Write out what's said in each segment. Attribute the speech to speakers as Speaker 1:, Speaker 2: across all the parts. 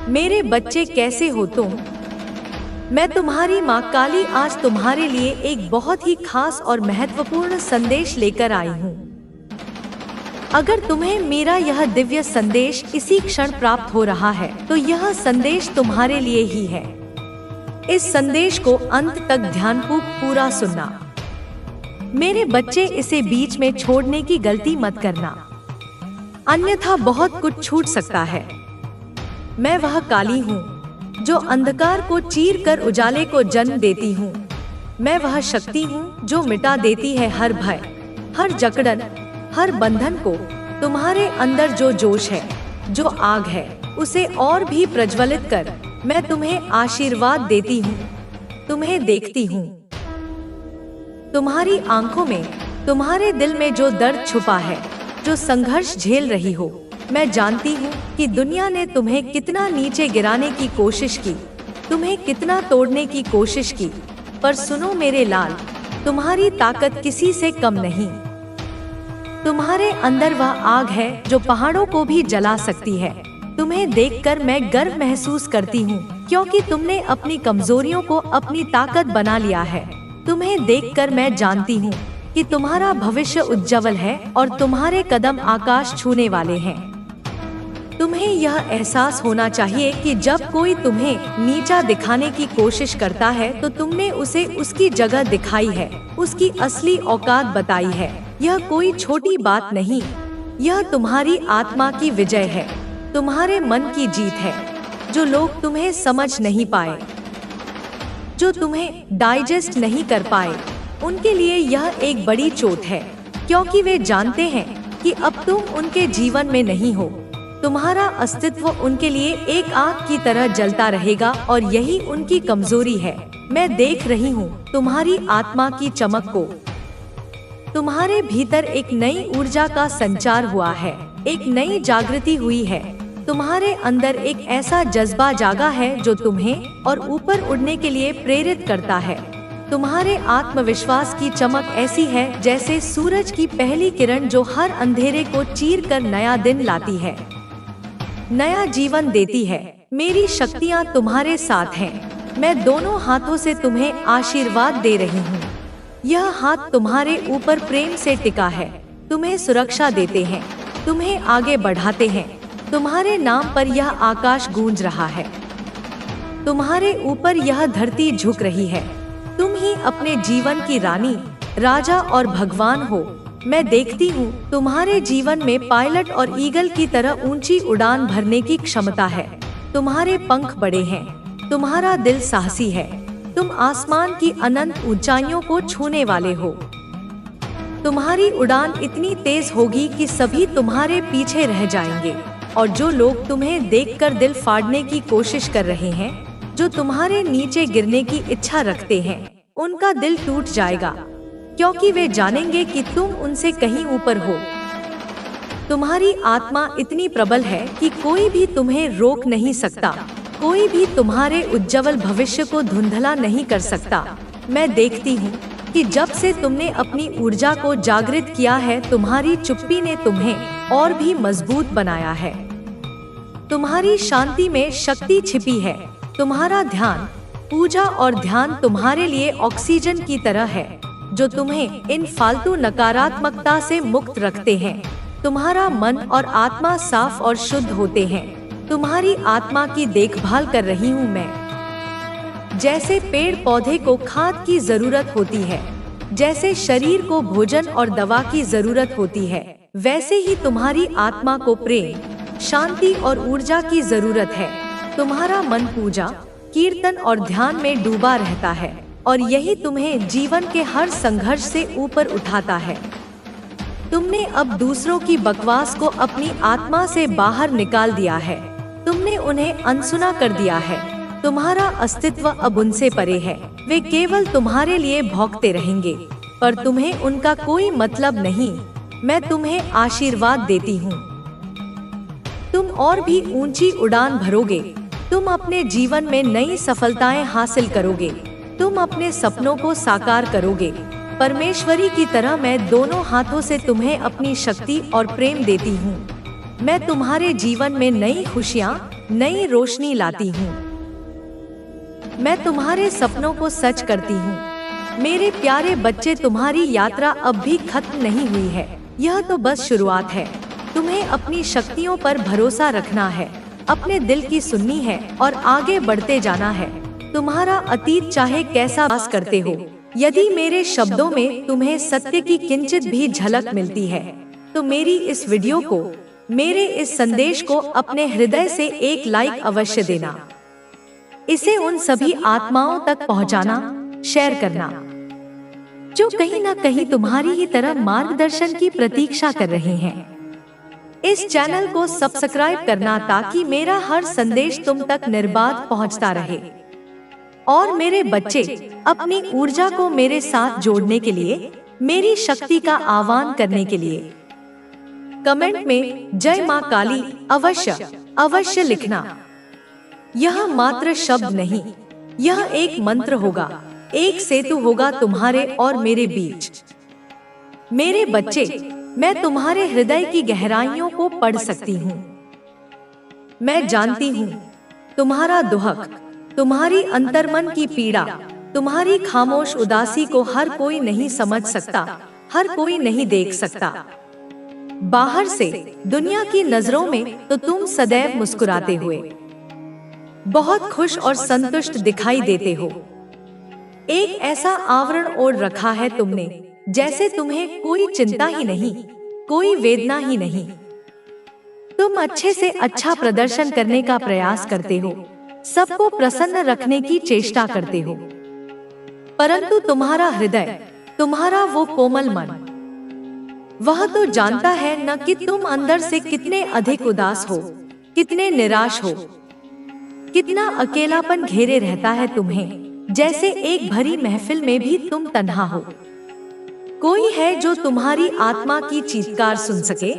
Speaker 1: मेरे बच्चे कैसे हो तुम? मैं तुम्हारी माँ काली आज तुम्हारे लिए एक बहुत ही खास और महत्वपूर्ण संदेश लेकर आई हूँ। अगर तुम्हें मेरा यह दिव्य संदेश इसी क्षण प्राप्त हो रहा है तो यह संदेश तुम्हारे लिए ही है। इस संदेश को अंत तक ध्यानपूर्वक पूरा सुनना। मेरे बच्चे, इसे बीच में छोड़ने की गलती मत करना, अन्यथा बहुत कुछ छूट सकता है। मैं वह काली हूँ जो अंधकार को चीर कर उजाले को जन्म देती हूँ। मैं वह शक्ति हूँ जो मिटा देती है हर भय, हर जकड़न, हर बंधन को। तुम्हारे अंदर जो जोश है, जो आग है, उसे और भी प्रज्वलित कर मैं तुम्हें आशीर्वाद देती हूँ। तुम्हें देखती हूँ, तुम्हारी आंखों में, तुम्हारे दिल में जो दर्द छुपा है, जो संघर्ष झेल रही हो। मैं जानती हूँ कि दुनिया ने तुम्हें कितना नीचे गिराने की कोशिश की, तुम्हें कितना तोड़ने की कोशिश की, पर सुनो मेरे लाल, तुम्हारी ताकत किसी से कम नहीं। तुम्हारे अंदर वह आग है जो पहाड़ों को भी जला सकती है। तुम्हें देखकर मैं गर्व महसूस करती हूँ, क्योंकि तुमने अपनी कमजोरियों को अपनी ताकत बना लिया है। तुम्हें देखकर मैं जानती हूँ कि तुम्हारा भविष्य उज्जवल है और तुम्हारे कदम आकाश छूने वाले हैं। तुम्हें यह एहसास होना चाहिए कि जब कोई तुम्हें नीचा दिखाने की कोशिश करता है तो तुमने उसे उसकी जगह दिखाई है, उसकी असली औकात बताई है। यह कोई छोटी बात नहीं, यह तुम्हारी आत्मा की विजय है, तुम्हारे मन की जीत है। जो लोग तुम्हें समझ नहीं पाए, जो तुम्हें डाइजेस्ट नहीं कर पाए, उनके लिए यह एक बड़ी चोट है, क्योंकि वे जानते हैं कि अब तुम उनके जीवन में नहीं हो। तुम्हारा अस्तित्व उनके लिए एक आग की तरह जलता रहेगा और यही उनकी कमजोरी है। मैं देख रही हूँ तुम्हारी आत्मा की चमक को। तुम्हारे भीतर एक नई ऊर्जा का संचार हुआ है, एक नई जागृति हुई है। तुम्हारे अंदर एक ऐसा जज्बा जागा है जो तुम्हें और ऊपर उड़ने के लिए प्रेरित करता है। तुम्हारे आत्मविश्वास की चमक ऐसी है जैसे सूरज की पहली किरण जो हर अंधेरे को चीर कर नया दिन लाती है, नया जीवन देती है। मेरी शक्तियाँ तुम्हारे साथ हैं। मैं दोनों हाथों से तुम्हें आशीर्वाद दे रही हूँ। यह हाथ तुम्हारे ऊपर प्रेम से टिका है, तुम्हें सुरक्षा देते हैं, तुम्हें आगे बढ़ाते हैं। तुम्हारे नाम पर यह आकाश गूंज रहा है, तुम्हारे ऊपर यह धरती झुक रही है। तुम ही अपने जीवन की रानी, राजा और भगवान हो। मैं देखती हूँ तुम्हारे जीवन में पायलट और ईगल की तरह ऊंची उड़ान भरने की क्षमता है। तुम्हारे पंख बड़े हैं, तुम्हारा दिल साहसी है। तुम आसमान की अनंत ऊंचाइयों को छूने वाले हो। तुम्हारी उड़ान इतनी तेज होगी कि सभी तुम्हारे पीछे रह जाएंगे, और जो लोग तुम्हें देखकर दिल फाड़ने की कोशिश कर रहे हैं, जो तुम्हारे नीचे गिरने की इच्छा रखते हैं, उनका दिल टूट जाएगा, क्योंकि वे जानेंगे कि तुम उनसे कहीं ऊपर हो। तुम्हारी आत्मा इतनी प्रबल है कि कोई भी तुम्हें रोक नहीं सकता, कोई भी तुम्हारे उज्जवल भविष्य को धुंधला नहीं कर सकता। मैं देखती हूँ कि जब से तुमने अपनी ऊर्जा को जागृत किया है, तुम्हारी चुप्पी ने तुम्हें और भी मजबूत बनाया है। तुम्हारी शांति में शक्ति छिपी है। तुम्हारा ध्यान, पूजा और ध्यान तुम्हारे लिए ऑक्सीजन की तरह है, जो तुम्हें इन फालतू नकारात्मकता से मुक्त रखते हैं। तुम्हारा मन और आत्मा साफ और शुद्ध होते हैं। तुम्हारी आत्मा की देखभाल कर रही हूँ मैं। जैसे पेड़ पौधे को खाद की जरूरत होती है, जैसे शरीर को भोजन और दवा की जरूरत होती है, वैसे ही तुम्हारी आत्मा को प्रेम, शांति और ऊर्जा की जरूरत है। तुम्हारा मन पूजा, कीर्तन और ध्यान में डूबा रहता है, और यही तुम्हें जीवन के हर संघर्ष से ऊपर उठाता है। तुमने अब दूसरों की बकवास को अपनी आत्मा से बाहर निकाल दिया है। तुमने उन्हें अनसुना कर दिया है। तुम्हारा अस्तित्व अब उनसे परे है। वे केवल तुम्हारे लिए भौंकते रहेंगे, पर तुम्हें उनका कोई मतलब नहीं। मैं तुम्हें आशीर्वाद देती हूँ। तुम और भी ऊंची उड़ान भरोगे। तुम अपने जीवन में नई सफलताएं हासिल करोगे। तुम अपने सपनों को साकार करोगे। परमेश्वरी की तरह मैं दोनों हाथों से तुम्हें अपनी शक्ति और प्रेम देती हूँ। मैं तुम्हारे जीवन में नई खुशियाँ, नई रोशनी लाती हूँ। मैं तुम्हारे सपनों को सच करती हूँ। मेरे प्यारे बच्चे, तुम्हारी यात्रा अब भी खत्म नहीं हुई है, यह तो बस शुरुआत है। तुम्हें अपनी शक्तियों पर भरोसा रखना है, अपने दिल की सुननी है और आगे बढ़ते जाना है। तुम्हारा अतीत चाहे कैसा वास करते हो, यदि मेरे शब्दों में तुम्हें सत्य की किंचित भी झलक मिलती है तो मेरी इस वीडियो को, मेरे इस संदेश को अपने हृदय से एक लाइक अवश्य देना। इसे उन सभी आत्माओं तक पहुंचाना, शेयर करना जो कहीं ना कहीं तुम्हारी ही तरह मार्गदर्शन की प्रतीक्षा कर रहे हैं। इस चैनल को सब्सक्राइब करना ताकि मेरा हर संदेश तुम तक निर्बाध पहुंचता रहे। और मेरे बच्चे, अपनी ऊर्जा को मेरे साथ जोड़ने के लिए, मेरी शक्ति का आह्वान करने के लिए कमेंट में जय मां काली अवश्य अवश्य लिखना। यह मात्र शब्द नहीं, यह एक मंत्र होगा, एक सेतु होगा तुम्हारे और मेरे बीच। मेरे बच्चे, मैं तुम्हारे हृदय की गहराइयों को पढ़ सकती हूँ। मैं जानती हूँ तुम्हारा दुहक, तुम्हारी अंतर्मन की पीड़ा, तुम्हारी खामोश उदासी को हर कोई नहीं समझ सकता, हर कोई नहीं देख सकता। बाहर से, दुनिया की नजरों में तो तुम सदैव मुस्कुराते हुए, बहुत खुश और संतुष्ट दिखाई देते हो। एक ऐसा आवरण ओढ़ रखा है तुमने जैसे तुम्हें कोई चिंता ही नहीं, कोई वेदना ही नहीं। तुम अच्छे से अच्छा प्रदर्शन करने का प्रयास करते हो, सबको प्रसन्न रखने की चेष्टा करते हो, परंतु तुम्हारा हृदय, तुम्हारा वो कोमल मन, वह तो जानता है न कि तुम अंदर से कितने अधिक उदास हो, कितने निराश हो, कितना अकेलापन घेरे रहता है तुम्हें, जैसे एक भरी महफिल में भी तुम तन्हा हो। कोई है जो तुम्हारी आत्मा की चीत्कार सुन सके,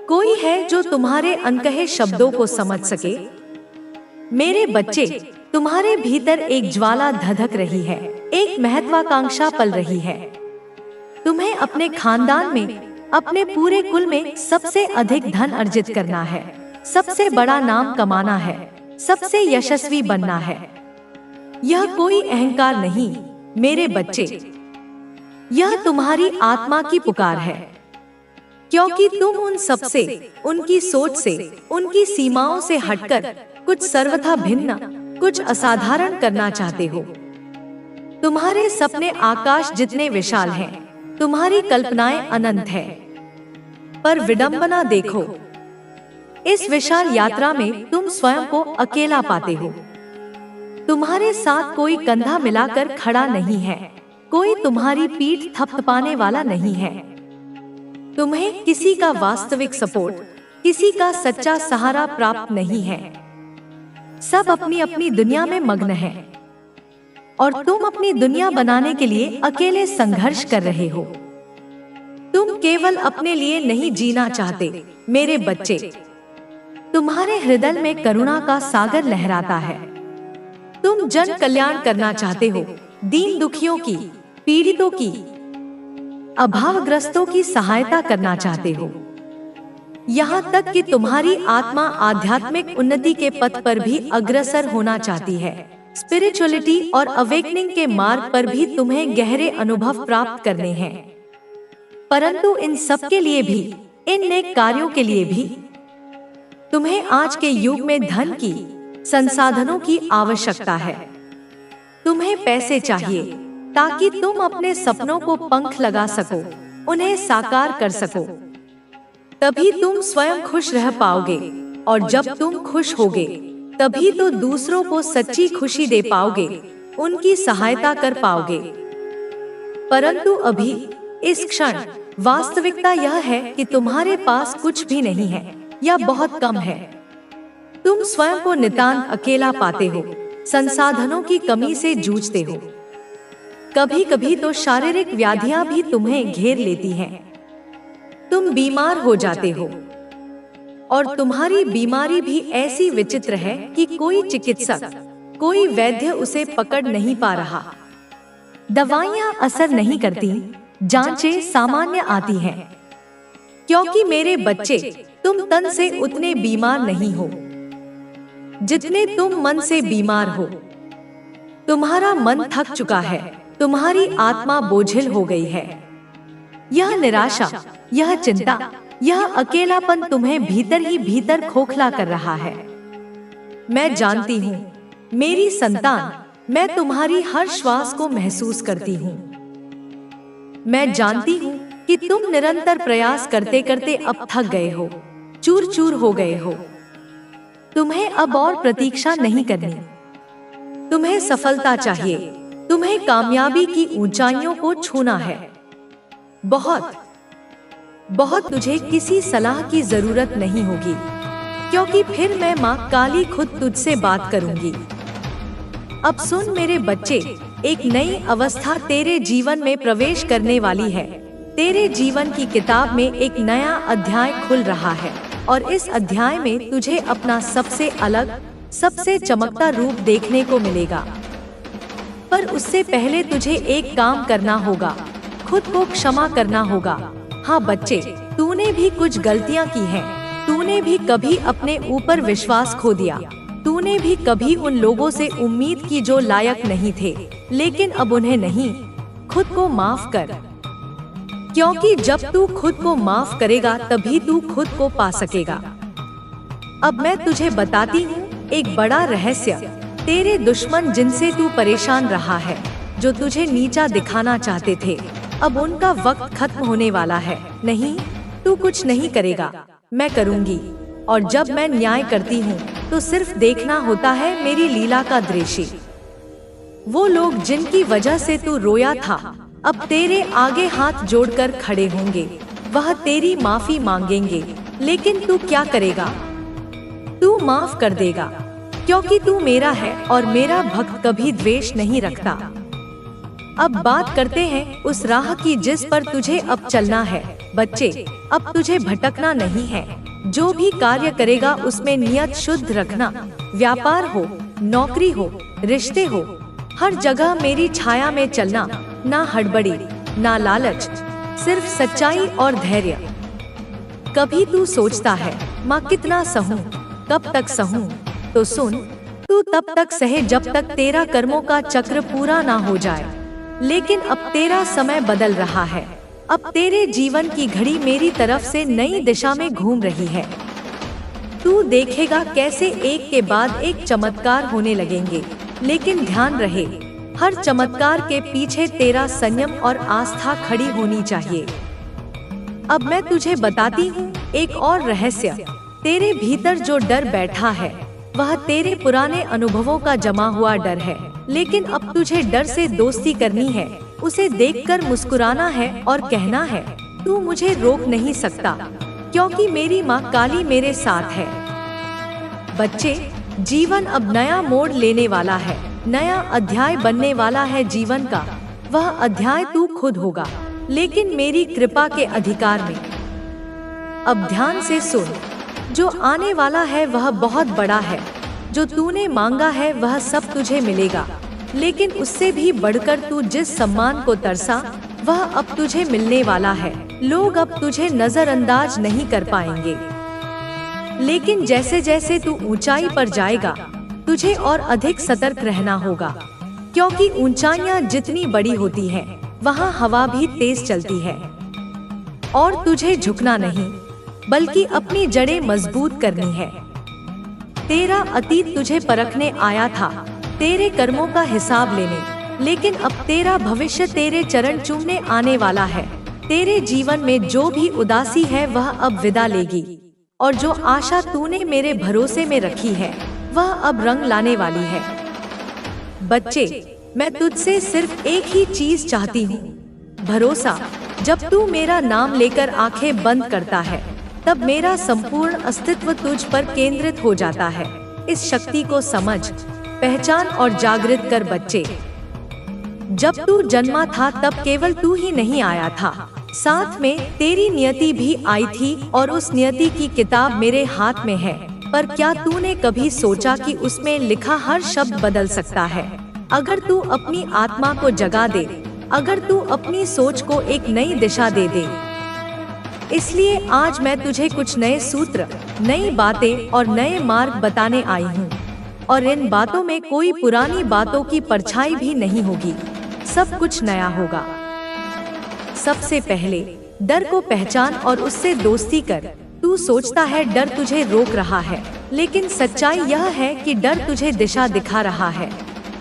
Speaker 1: कोई है जो तुम्हारे अनकहे शब्दों को समझ सके। मेरे बच्चे, तुम्हारे भीतर एक ज्वाला धधक रही है, एक महत्वाकांक्षा पल रही है। तुम्हें अपने खानदान में, अपने पूरे कुल में सबसे अधिक धन अर्जित करना है, सबसे बड़ा नाम कमाना है, सबसे यशस्वी बनना है। यह कोई अहंकार नहीं मेरे बच्चे, यह तुम्हारी आत्मा की पुकार है, क्योंकि तुम उन सबसे, उनकी सोच से, उनकी सीमाओं से हटकर कुछ सर्वथा भिन्न, कुछ असाधारण करना चाहते हो। तुम्हारे सपने आकाश जितने विशाल हैं, तुम्हारी कल्पनाएं अनंत है, पर विडंबना देखो, इस विशाल यात्रा में तुम स्वयं को अकेला पाते हो। तुम्हारे साथ कोई कंधा मिलाकर खड़ा नहीं है, कोई तुम्हारी पीठ थपथपाने वाला नहीं है। तुम्हें किसी का वास्तविक सपोर्ट, किसी का सच्चा सहारा प्राप्त नहीं है। सब अपनी अपनी दुनिया में मग्न हैं और तुम अपनी दुनिया बनाने के लिए अकेले संघर्ष कर रहे हो। तुम केवल अपने लिए नहीं जीना चाहते मेरे बच्चे। तुम्हारे हृदय में करुणा का सागर लहराता है। तुम जन कल्याण करना चाहते हो, दीन दुखियों की, पीड़ितों की, अभावग्रस्तों की सहायता करना चाहते हो। यहाँ तक कि तुम्हारी आत्मा आध्यात्मिक उन्नति के पथ पर भी अग्रसर होना चाहती है। स्पिरिचुअलिटी और अवेकनिंग के मार्ग पर भी तुम्हें गहरे अनुभव प्राप्त करने हैं। परंतु इन सब के लिए भी, इन नेक कार्यों के लिए भी तुम्हें आज के युग में धन की, संसाधनों की आवश्यकता है। तुम्हें पैसे चाहिए ताकि तुम अपने सपनों को पंख लगा सको, उन्हें साकार कर सको। तभी तुम स्वयं खुश रह पाओगे, और जब तुम खुश होगे तभी तो दूसरों को सच्ची खुशी दे पाओगे, उनकी सहायता कर पाओगे। परंतु अभी, इस क्षण, वास्तविकता यह है कि तुम्हारे पास कुछ भी नहीं है या बहुत कम है। तुम स्वयं को नितांत अकेला पाते हो, संसाधनों की कमी से जूझते हो। कभी कभी तो शारीरिक व्याधियां भी तुम्हें घेर लेती हैं। तुम बीमार हो जाते हो, और तुम्हारी बीमारी भी ऐसी विचित्र है कि कोई चिकित्सक, कोई वैद्य उसे पकड़ नहीं पा रहा। दवाइयां असर नहीं करती, जांचें सामान्य आती हैं, क्योंकि मेरे बच्चे, तुम तन से उतने बीमार नहीं हो। जितने तुम मन से बीमार हो। तुम्हारा मन थक चुका है, तुम्हारी आत्मा बोझिल हो गई है। यह निराशा, यह चिंता, यह अकेलापन तुम्हें भीतर ही भीतर खोखला कर रहा है। मैं जानती हूँ मेरी संतान, मैं तुम्हारी हर श्वास को महसूस करती हूँ। मैं जानती हूँ कि तुम निरंतर प्रयास करते करते अब थक गए हो, चूर चूर हो गए हो। तुम्हें अब और प्रतीक्षा नहीं करनी। तुम्हें सफलता चाहिए, तुम्हें कामयाबी की ऊंचाइयों को छूना है। बहुत बहुत तुझे किसी सलाह की जरूरत नहीं होगी, क्योंकि फिर मैं माँ काली खुद तुझसे बात करूंगी। अब सुन मेरे बच्चे, एक नई अवस्था तेरे जीवन में प्रवेश करने वाली है। तेरे जीवन की किताब में एक नया अध्याय खुल रहा है और इस अध्याय में तुझे अपना सबसे अलग, सबसे चमकता रूप देखने को मिलेगा। पर उससे पहले तुझे एक काम करना होगा, खुद को क्षमा करना होगा। हाँ बच्चे, तूने भी कुछ गलतियाँ की हैं। तूने भी कभी अपने ऊपर विश्वास खो दिया। तूने भी कभी उन लोगों से उम्मीद की जो लायक नहीं थे, लेकिन अब उन्हें नहीं, खुद को माफ कर। क्योंकि जब तू खुद को माफ करेगा तभी तू खुद को पा सकेगा। अब मैं तुझे बताती हूँ एक बड़ा रहस्य। तेरे दुश्मन जिनसे तू परेशान रहा है, जो तुझे नीचा दिखाना चाहते थे, अब उनका वक्त खत्म होने वाला है। नहीं, तू कुछ नहीं करेगा, मैं करूँगी। और जब मैं न्याय करती हूँ तो सिर्फ देखना होता है मेरी लीला का दृश्य। वो लोग जिनकी वजह से तू रोया था, अब तेरे आगे हाथ जोड़कर खड़े होंगे। वह तेरी माफी मांगेंगे, लेकिन तू क्या करेगा? तू माफ कर देगा, क्योंकि तू मेरा है और मेरा भक्त कभी द्वेष नहीं रखता। अब बात करते हैं उस राह की जिस पर तुझे अब चलना है। बच्चे, अब तुझे भटकना नहीं है। जो भी कार्य करेगा उसमें नियत शुद्ध रखना। व्यापार हो, नौकरी हो, रिश्ते हो, हर जगह मेरी छाया में चलना। ना हड़बड़ी, ना लालच, सिर्फ सच्चाई और धैर्य। कभी तू सोचता है माँ कितना सहूं, कब तक सहूं? तो सुन, तू तब तक सहे जब तक तेरा कर्मों का चक्र पूरा ना हो जाए। लेकिन अब तेरा समय बदल रहा है। अब तेरे जीवन की घड़ी मेरी तरफ से नई दिशा में घूम रही है। तू देखेगा कैसे एक के बाद एक चमत्कार होने लगेंगे। लेकिन ध्यान रहे, हर चमत्कार के पीछे तेरा संयम और आस्था खड़ी होनी चाहिए। अब मैं तुझे बताती हूँ एक और रहस्य। तेरे भीतर जो डर बैठा है, वह तेरे पुराने अनुभवों का जमा हुआ डर है। लेकिन अब तुझे डर से दोस्ती करनी है, उसे देखकर मुस्कुराना है और कहना है, तू मुझे रोक नहीं सकता, क्योंकि मेरी माँ काली मेरे साथ है। बच्चे, जीवन अब नया मोड़ लेने वाला है। नया अध्याय बनने वाला है जीवन का। वह अध्याय तू खुद होगा, लेकिन मेरी कृपा के अधिकार में। अब ध्यान से सुन, जो आने वाला है वह बहुत बड़ा है। जो तूने मांगा है वह सब तुझे मिलेगा, लेकिन उससे भी बढ़कर तू जिस सम्मान को तरसा, वह अब तुझे मिलने वाला है। लोग अब तुझे नजरअंदाज नहीं कर पाएंगे, लेकिन जैसे जैसे तू ऊंचाई पर जाएगा, तुझे और अधिक सतर्क रहना होगा। क्योंकि ऊंचाइयां जितनी बड़ी होती हैं, वहाँ हवा भी तेज चलती है। और तुझे झुकना नहीं, बल्कि अपनी जड़ें मजबूत करनी है। तेरा अतीत तुझे परखने आया था, तेरे कर्मों का हिसाब लेने, लेकिन अब तेरा भविष्य तेरे चरण चूमने आने वाला है। तेरे जीवन में जो भी उदासी है वह अब विदा लेगी, और जो आशा तूने मेरे भरोसे में रखी है वह अब रंग लाने वाली है। बच्चे, मैं तुझसे सिर्फ एक ही चीज चाहती हूँ, भरोसा। जब तू मेरा नाम लेकर आंखें बंद करता है, तब मेरा संपूर्ण अस्तित्व तुझ पर केंद्रित हो जाता है। इस शक्ति को समझ, पहचान और जागृत कर। बच्चे, जब तू जन्मा था तब केवल तू ही नहीं आया था, साथ में तेरी नियति भी आई थी, और उस नियति की किताब मेरे हाथ में है। पर क्या तूने कभी सोचा कि उसमें लिखा हर शब्द बदल सकता है, अगर तू अपनी आत्मा को जगा दे, अगर तू अपनी सोच को एक नई दिशा दे दे। इसलिए आज मैं तुझे कुछ नए सूत्र, नई बातें और नए मार्ग बताने आई हूँ। और इन बातों में कोई पुरानी बातों की परछाई भी नहीं होगी। सब कुछ नया होगा। सबसे पहले डर को पहचान और उससे दोस्ती कर। तू सोचता है डर तुझे रोक रहा है, लेकिन सच्चाई यह है कि डर तुझे दिशा दिखा रहा है।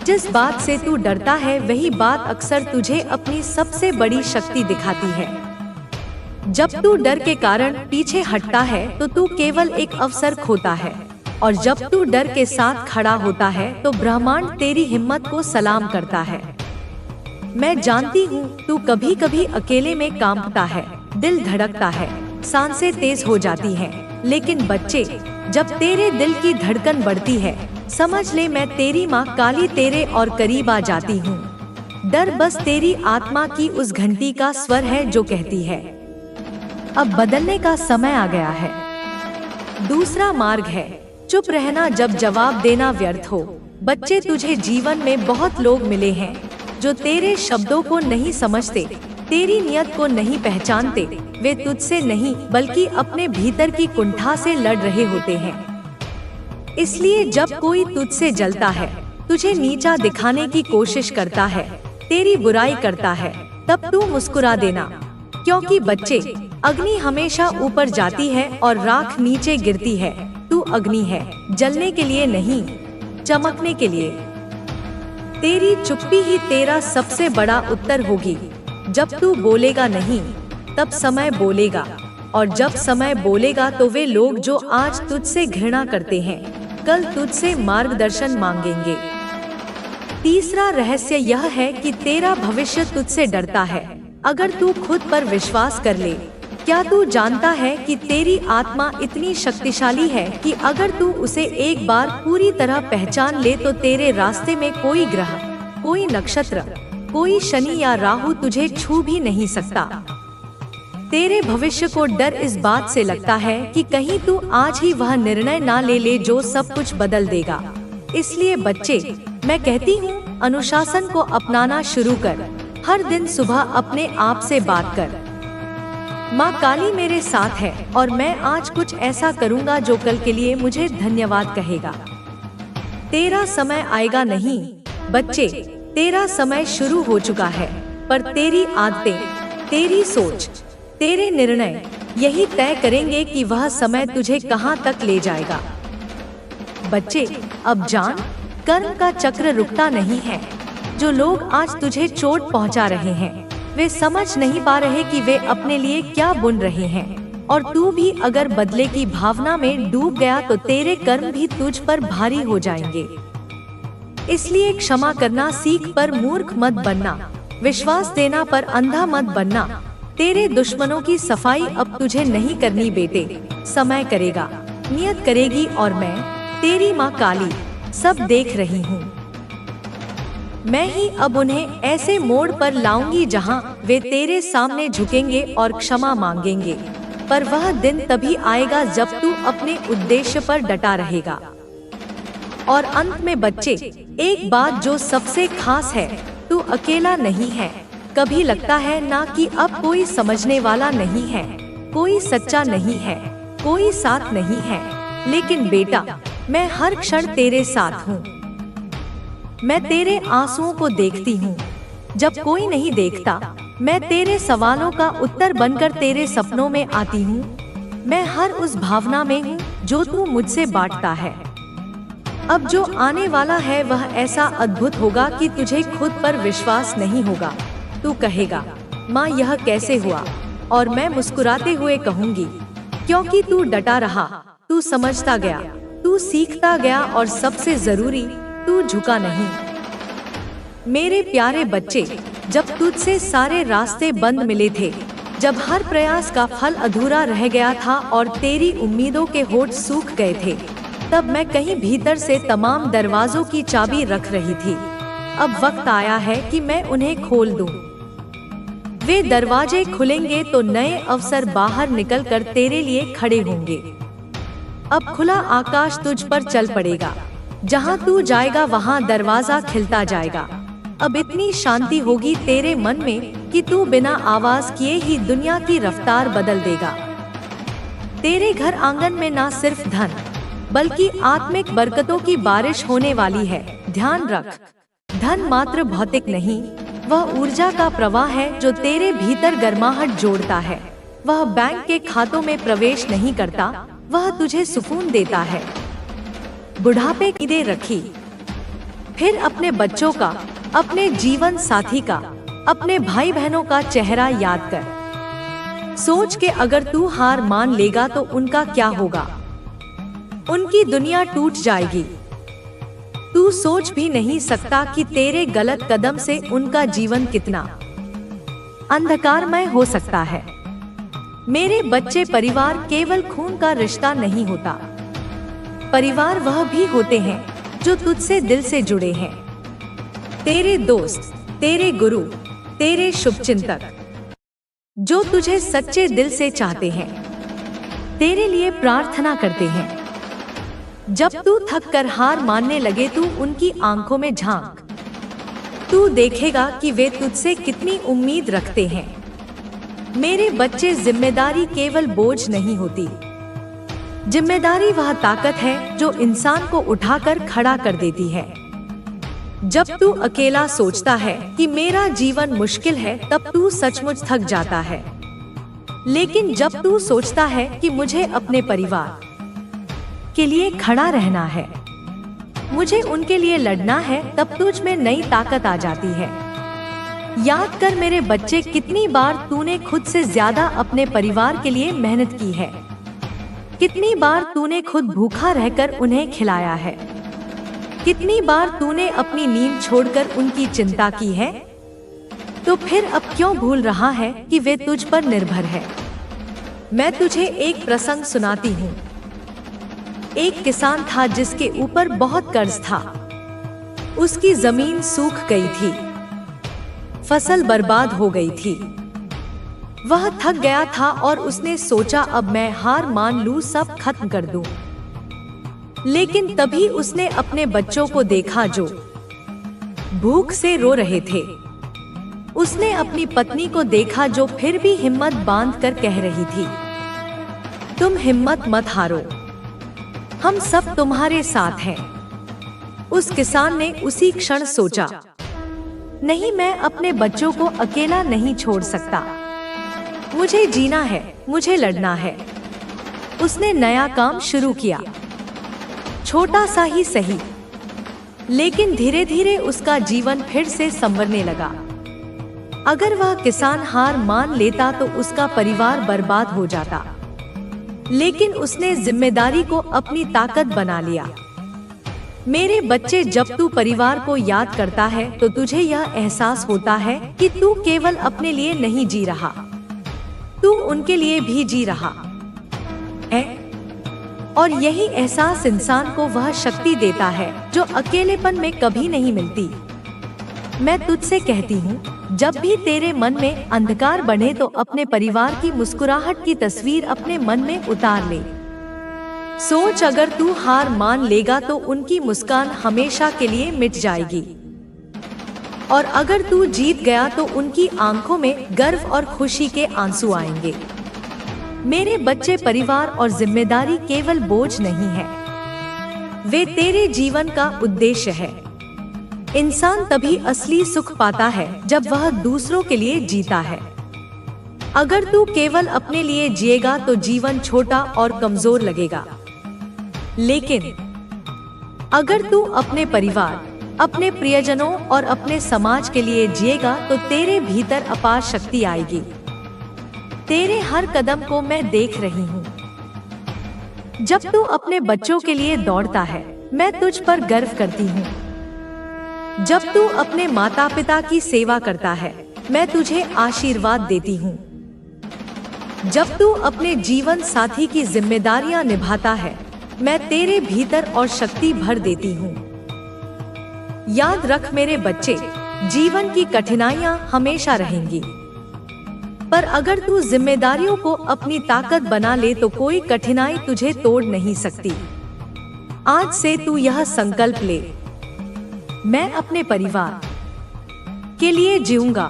Speaker 1: जिस बात से तू डरता है वही बात अक्सर तुझे अपनी सबसे बड़ी शक्ति दिखाती है। जब तू डर के कारण पीछे हटता है तो तू केवल एक अवसर खोता है, और जब तू डर के साथ खड़ा होता है तो ब्रह्मांड तेरी हिम्मत को सलाम करता है। मैं जानती हूँ तू कभी कभी अकेले में कांपता है, दिल धड़कता है, सांसें तेज हो जाती हैं। लेकिन बच्चे, जब तेरे दिल की धड़कन बढ़ती है, समझ ले मैं तेरी माँ काली तेरे और करीब आ जाती हूँ। डर बस तेरी आत्मा की उस घंटी का स्वर है जो कहती है अब बदलने का समय आ गया है। दूसरा मार्ग है चुप रहना जब जवाब देना व्यर्थ हो। बच्चे, तुझे जीवन में बहुत लोग मिले हैं जो तेरे शब्दों को नहीं समझते, तेरी नियत को नहीं पहचानते। वे तुझसे नहीं बल्कि अपने भीतर की कुंठा से लड़ रहे होते हैं। इसलिए जब कोई तुझसे जलता है, तुझे नीचा दिखाने की कोशिश करता है, तेरी बुराई करता है, तब तू मुस्कुरा देना। क्योंकि बच्चे, अग्नि हमेशा ऊपर जाती है और राख नीचे गिरती है। तू अग्नि है, जलने के लिए नहीं, चमकने के लिए। तेरी चुप्पी ही तेरा सबसे बड़ा उत्तर होगी। जब तू बोलेगा नहीं, तब समय बोलेगा, और जब समय बोलेगा तो वे लोग जो आज तुझसे घृणा करते हैं, कल तुझसे मार्गदर्शन मांगेंगे। तीसरा रहस्य यह है कि तेरा भविष्य तुझसे डरता है। अगर तू खुद पर विश्वास कर ले, क्या तू जानता है कि तेरी आत्मा इतनी शक्तिशाली है कि अगर तू उसे एक बार पूरी तरह पहचान ले तो तेरे रास्ते में कोई ग्रह, कोई नक्षत्र, कोई शनि या राहु तुझे छू भी नहीं सकता। तेरे भविष्य को डर इस बात से लगता है कि कहीं तू आज ही वह निर्णय ना ले ले जो सब कुछ बदल देगा। इसलिए बच्चे, मैं कहती हूँ, अनुशासन को अपनाना शुरू कर। हर दिन सुबह अपने आप से बात कर, माँ काली मेरे साथ है और मैं आज कुछ ऐसा करूँगा जो कल के लिए मुझे धन्यवाद कहेगा। तेरा समय आएगा नहीं बच्चे, तेरा समय शुरू हो चुका है, पर तेरी आदतें, तेरी सोच, तेरे निर्णय यही तय करेंगे कि वह समय तुझे कहाँ तक ले जाएगा। बच्चे, अब जान, कर्म का चक्र रुकता नहीं है। जो लोग आज तुझे चोट पहुँचा रहे हैं, वे समझ नहीं पा रहे कि वे अपने लिए क्या बुन रहे हैं, और तू भी अगर बदले की भावना में डूब गया तो तेरे कर्म भी तुझ पर भारी हो जाएंगे। इसलिए क्षमा करना सीख, पर मूर्ख मत बनना। विश्वास देना पर अंधा मत बनना। तेरे दुश्मनों की सफाई अब तुझे नहीं करनी बेटे, समय करेगा, नियत करेगी, और मैं, तेरी माँ काली, सब देख रही हूँ। मैं ही अब उन्हें ऐसे मोड़ पर लाऊंगी जहां वे तेरे सामने झुकेंगे और क्षमा मांगेंगे। पर वह दिन तभी आएगा जब तू अपने उद्देश्य पर डटा रहेगा। और अंत में बच्चे, एक बात जो सबसे खास है, तू अकेला नहीं है। कभी लगता है ना कि अब कोई समझने वाला नहीं है, कोई सच्चा नहीं है, कोई साथ नहीं है, लेकिन बेटा, मैं हर क्षण तेरे साथ हूँ। मैं तेरे आंसुओं को देखती हूँ जब कोई नहीं देखता। मैं तेरे सवालों का उत्तर बनकर तेरे सपनों में आती हूँ। मैं हर उस भावना में हूँ जो तू मुझसे बांटता है। अब जो आने वाला है वह ऐसा अद्भुत होगा कि तुझे खुद पर विश्वास नहीं होगा। तू कहेगा, माँ यह कैसे हुआ? और मैं मुस्कुराते हुए कहूँगी, क्योंकि तू डटा रहा, तू समझता गया, तू सीखता गया, और सबसे जरूरी, तू झुका नहीं। मेरे प्यारे बच्चे, जब तुझसे सारे रास्ते बंद मिले थे, जब हर प्रयास का फल अधूरा रह गया था और तेरी उम्मीदों के होठ सूख गए थे, तब मैं कहीं भीतर से तमाम दरवाजों की चाबी रख रही थी। अब वक्त आया है कि मैं उन्हें खोल दूं। वे दरवाजे खुलेंगे तो नए अवसर बाहर निकलकर तेरे लिए खड़े होंगे। अब खुला आकाश तुझ पर चल पड़ेगा। जहां तू जाएगा वहां दरवाजा खिलता जाएगा। अब इतनी शांति होगी तेरे मन में कि तू बिना आवाज किए ही दुनिया की रफ्तार बदल देगा। तेरे घर आंगन में ना सिर्फ धन, बल्कि आत्मिक बरकतों की बारिश होने वाली है। ध्यान रख, धन मात्र भौतिक नहीं, वह ऊर्जा का प्रवाह है जो तेरे भीतर गर्माहट जोड़ता है। वह बैंक के खातों में प्रवेश नहीं करता, वह तुझे सुकून देता है। बुढ़ापे की उम्मीदें रखी, फिर अपने बच्चों का, अपने जीवन साथी का, अपने भाई बहनों का चेहरा याद कर। सोच के अगर तू हार मान लेगा तो उनका क्या होगा। उनकी दुनिया टूट जाएगी। तू सोच भी नहीं सकता कि तेरे गलत कदम से उनका जीवन कितना अंधकारमय हो सकता है। मेरे बच्चे, परिवार केवल खून का रिश्ता नहीं होता। परिवार वह भी होते हैं जो तुझसे दिल से जुड़े हैं। तेरे दोस्त, तेरे गुरु, तेरे शुभचिंतक, जो तुझे सच्चे दिल से चाहते हैं, तेरे लिए प्रार्थना करते हैं। जब तू थक कर हार मानने लगे, तू उनकी आंखों में झांक। तू देखेगा कि वे तुझसे कितनी उम्मीद रखते हैं। मेरे बच्चे, जिम्मेदारी केवल बोझ नहीं होती। जिम्मेदारी वह ताकत है जो इंसान को उठाकर खड़ा कर देती है। जब तू अकेला सोचता है कि मेरा जीवन मुश्किल है, तब तू सचमुच थक जाता है। लेकिन जब तू सोचता है कि मुझे अपने परिवार के लिए खड़ा रहना है, मुझे उनके लिए लड़ना है, तब तुझ में नई ताकत आ जाती है। याद कर मेरे बच्चे, कितनी बार तूने खुद से ज्यादा अपने परिवार के लिए मेहनत की है। कितनी बार तूने खुद भूखा रहकर उन्हें खिलाया है। कितनी बार तूने अपनी नींद छोड़कर उनकी चिंता की है। तो फिर अब क्यों भूल रहा है कि वे तुझ पर निर्भर है। मैं तुझे एक प्रसंग सुनाती हूँ। एक किसान था जिसके ऊपर बहुत कर्ज था। उसकी जमीन सूख गई थी, फसल बर्बाद हो गई थी। वह थक गया था और उसने सोचा, अब मैं हार मान लूं, सब खत्म कर दूं। लेकिन तभी उसने अपने बच्चों को देखा जो भूख से रो रहे थे। उसने अपनी पत्नी को देखा जो फिर भी हिम्मत बांधकर कह रही थी, तुम हिम्मत मत हारो, हम सब तुम्हारे साथ हैं। उस किसान ने उसी क्षण सोचा, नहीं, मैं अपने बच्चों को अकेला नहीं छोड़ सकता। मुझे जीना है, मुझे लड़ना है। उसने नया काम शुरू किया, छोटा सा ही सही, लेकिन धीरे धीरे उसका जीवन फिर से संवरने लगा। अगर वह किसान हार मान लेता तो उसका परिवार बर्बाद हो जाता, लेकिन उसने जिम्मेदारी को अपनी ताकत बना लिया। मेरे बच्चे, जब तू परिवार को याद करता है तो तुझे यह एहसास होता है कि तू केवल अपने लिए नहीं जी रहा, तू उनके लिए भी जी रहा है। और यही एहसास इंसान को वह शक्ति देता है जो अकेलेपन में कभी नहीं मिलती। मैं तुझसे कहती हूँ, जब भी तेरे मन में अंधकार बढ़े तो अपने परिवार की मुस्कुराहट की तस्वीर अपने मन में उतार ले। सोच, अगर तू हार मान लेगा तो उनकी मुस्कान हमेशा के लिए मिट जाएगी, और अगर तू जीत गया तो उनकी आंखों में गर्व और खुशी के आंसू आएंगे। मेरे बच्चे, परिवार और जिम्मेदारी केवल बोझ नहीं है, वे तेरे जीवन का उद्देश्य है। इंसान तभी असली सुख पाता है जब वह दूसरों के लिए जीता है। अगर तू केवल अपने लिए जिएगा तो जीवन छोटा और कमजोर लगेगा, लेकिन अगर तू अपने परिवार, अपने प्रियजनों और अपने समाज के लिए जिएगा तो तेरे भीतर अपार शक्ति आएगी। तेरे हर कदम को मैं देख रही हूँ। जब तू अपने बच्चों के लिए दौड़ता है, मैं तुझ पर गर्व करती हूँ। जब तू अपने माता पिता की सेवा करता है, मैं तुझे आशीर्वाद देती हूँ। जब तू अपने जीवन साथी की जिम्मेदारियां निभाता है, मैं तेरे भीतर और शक्ति भर देती हूँ। याद रख मेरे बच्चे, जीवन की कठिनाइयां हमेशा रहेंगी, पर अगर तू जिम्मेदारियों को अपनी ताकत बना ले तो कोई कठिनाई तुझे तोड़ नहीं सकती। आज से तू यह संकल्प ले, मैं अपने परिवार के लिए जीऊंगा,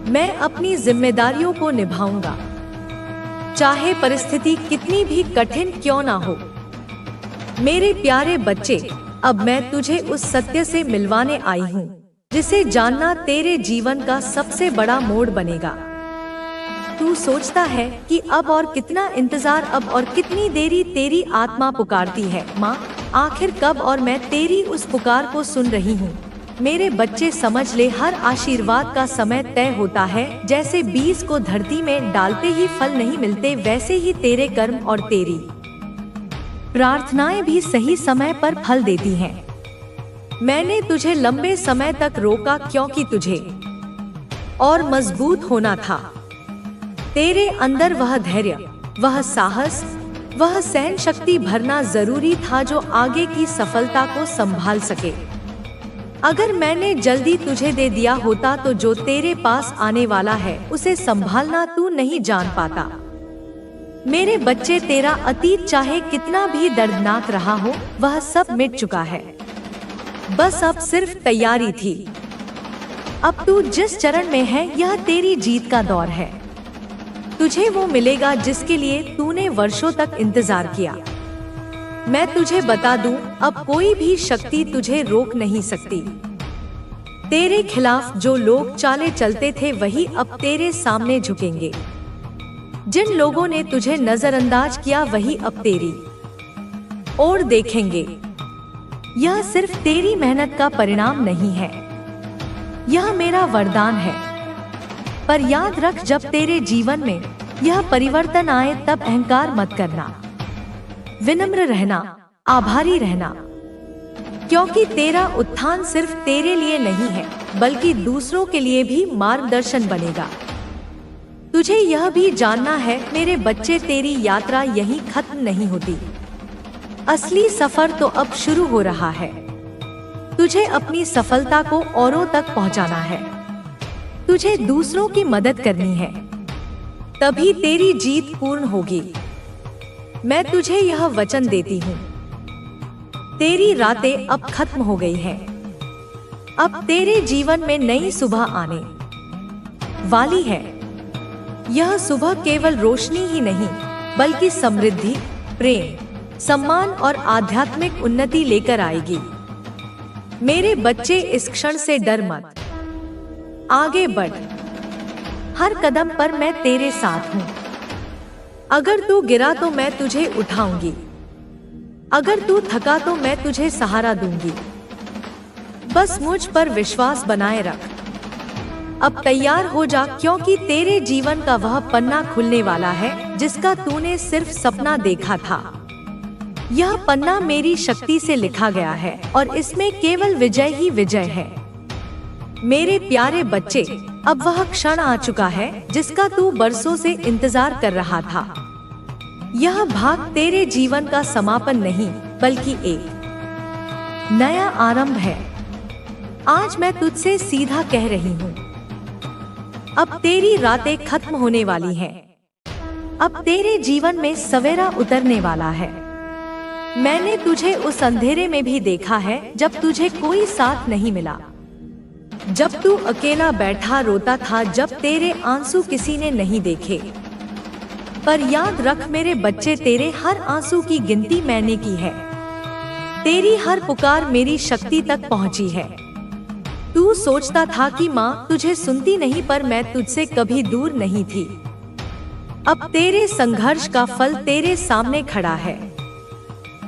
Speaker 1: मैं अपनी जिम्मेदारियों को निभाऊंगा, चाहे परिस्थिति कितनी भी कठिन क्यों ना हो। मेरे प्यारे बच्चे, अब मैं तुझे उस सत्य से मिलवाने आई हूँ जिसे जानना तेरे जीवन का सबसे बड़ा मोड़ बनेगा। तू सोचता है कि अब और कितना इंतजार, अब और कितनी देरी तेरी आत्मा पुकारती है, माँ आखिर कब, और मैं तेरी उस पुकार को सुन रही हूँ। मेरे बच्चे समझ ले, हर आशीर्वाद का समय तय होता है। जैसे बीज को धरती में डालते ही फल नहीं मिलते, वैसे ही तेरे कर्म और तेरी प्रार्थनाएं भी सही समय पर फल देती हैं। मैंने तुझे लंबे समय तक रोका क्योंकि तुझे और मजबूत होना था। तेरे अंदर वह धैर्य, वह साहस, वह सहन शक्ति भरना जरूरी था जो आगे की सफलता को संभाल सके। अगर मैंने जल्दी तुझे दे दिया होता तो जो तेरे पास आने वाला है उसे संभालना तू नहीं जान पाता। मेरे बच्चे, तेरा अतीत चाहे कितना भी दर्दनाक रहा हो, वह सब मिट चुका है। बस अब सिर्फ तैयारी थी। अब तू जिस चरण में है यह तेरी जीत का दौर है। तुझे वो मिलेगा जिसके लिए तूने वर्षों तक इंतजार किया। मैं तुझे बता दूं, अब कोई भी शक्ति तुझे रोक नहीं सकती। तेरे खिलाफ जो लोग चाले चलते थे वही अब तेरे सामने झुकेंगे। जिन लोगों ने तुझे नजरअंदाज किया वही अब तेरी ओर देखेंगे। यह सिर्फ तेरी मेहनत का परिणाम नहीं है, यह मेरा वरदान है। पर याद रख, जब तेरे जीवन में यह परिवर्तन आए तब अहंकार मत करना। विनम्र रहना, आभारी रहना, क्योंकि तेरा उत्थान सिर्फ तेरे लिए नहीं है बल्कि दूसरों के लिए भी मार्गदर्शन बनेगा। तुझे यह भी जानना है मेरे बच्चे, तेरी यात्रा यहीं खत्म नहीं होती। असली सफर तो अब शुरू हो रहा है। तुझे अपनी सफलता को औरों तक पहुंचाना है। तुझे दूसरों की मदद करनी है, तभी तेरी जीत पूर्ण होगी। मैं तुझे यह वचन देती हूँ, तेरी रातें अब खत्म हो गई हैं। अब तेरे जीवन में नई सुबह आने वाली है। यह सुबह केवल रोशनी ही नहीं बल्कि समृद्धि, प्रेम, सम्मान और आध्यात्मिक उन्नति लेकर आएगी। मेरे बच्चे, इस क्षण से डर मत, आगे बढ़। हर कदम पर मैं तेरे साथ हूँ। अगर तू गिरा तो मैं तुझे उठाऊंगी, अगर तू थका तो मैं तुझे सहारा दूंगी। बस मुझ पर विश्वास बनाए रख। अब तैयार हो जा, क्योंकि तेरे जीवन का वह पन्ना खुलने वाला है जिसका तूने सिर्फ सपना देखा था। यह पन्ना मेरी शक्ति से लिखा गया है और इसमें केवल विजय ही विजय है। मेरे प्यारे बच्चे, अब वह क्षण आ चुका है जिसका तू बरसों से इंतजार कर रहा था। यह भाग तेरे जीवन का समापन नहीं बल्कि एक नया आरंभ है। आज मैं तुझसे सीधा कह रही हूँ, अब तेरी रातें खत्म होने वाली हैं। अब तेरे जीवन में सवेरा उतरने वाला है। मैंने तुझे उस अंधेरे में भी देखा है जब तुझे कोई साथ नहीं मिला, जब तू अकेला बैठा रोता था, जब तेरे आंसू किसी ने नहीं देखे। पर याद रख मेरे बच्चे, तेरे हर आंसू की गिनती मैंने की है। तेरी हर पुकार मेरी शक्ति तक पहुंची है। तू सोचता था कि माँ तुझे सुनती नहीं, पर मैं तुझसे कभी दूर नहीं थी। अब तेरे संघर्ष का फल तेरे सामने खड़ा है।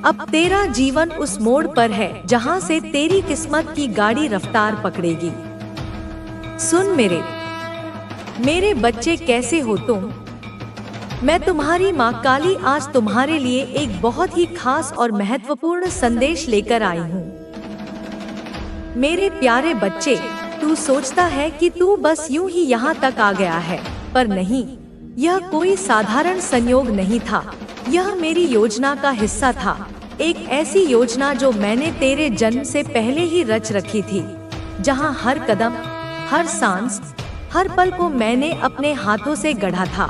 Speaker 1: अब तेरा जीवन उस मोड़ पर है जहाँ से तेरी किस्मत की गाड़ी रफ्तार पकड़ेगी। सुन मेरे बच्चे, कैसे हो तुम? मैं तुम्हारी माँ काली आज तुम्हारे लिए एक बहुत ही खास और महत्वपूर्ण संदेश लेकर आई हूँ। मेरे प्यारे बच्चे, तू सोचता है कि तू बस यूं ही यहाँ तक आ गया है, पर नहीं, यह कोई साधारण संयोग नहीं था। यह मेरी योजना का हिस्सा था, एक ऐसी योजना जो मैंने तेरे जन्म से पहले ही रच रखी थी, जहाँ हर कदम, हर सांस, हर पल को मैंने अपने हाथों से गढ़ा था,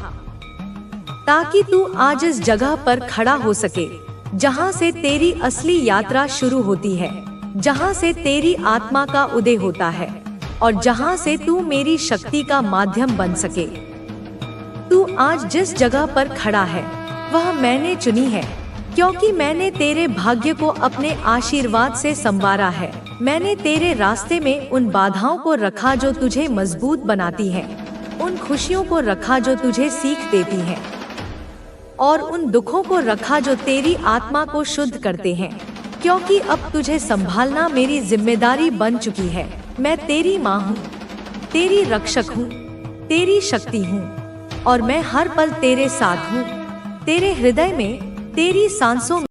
Speaker 1: ताकि तू आज इस जगह पर खड़ा हो सके, जहाँ से तेरी असली यात्रा शुरू होती है, जहाँ से तेरी आत्मा का उदय होता है और जहाँ से तू मेरी शक्ति का माध्यम बन सके। तू आज जिस जगह पर खड़ा है वह मैंने चुनी है, क्योंकि मैंने तेरे भाग्य को अपने आशीर्वाद से संवारा है। मैंने तेरे रास्ते में उन बाधाओं को रखा जो तुझे मजबूत बनाती है, उन खुशियों को रखा जो तुझे सीख देती है, और उन दुखों को रखा जो तेरी आत्मा को शुद्ध करते हैं। क्योंकि अब तुझे संभालना मेरी जिम्मेदारी बन चुकी है। मैं तेरी माँ हूँ, तेरी रक्षक हूँ, तेरी शक्ति हूँ, और मैं हर पल तेरे साथ हूँ, तेरे हृदय में, तेरी सांसों में।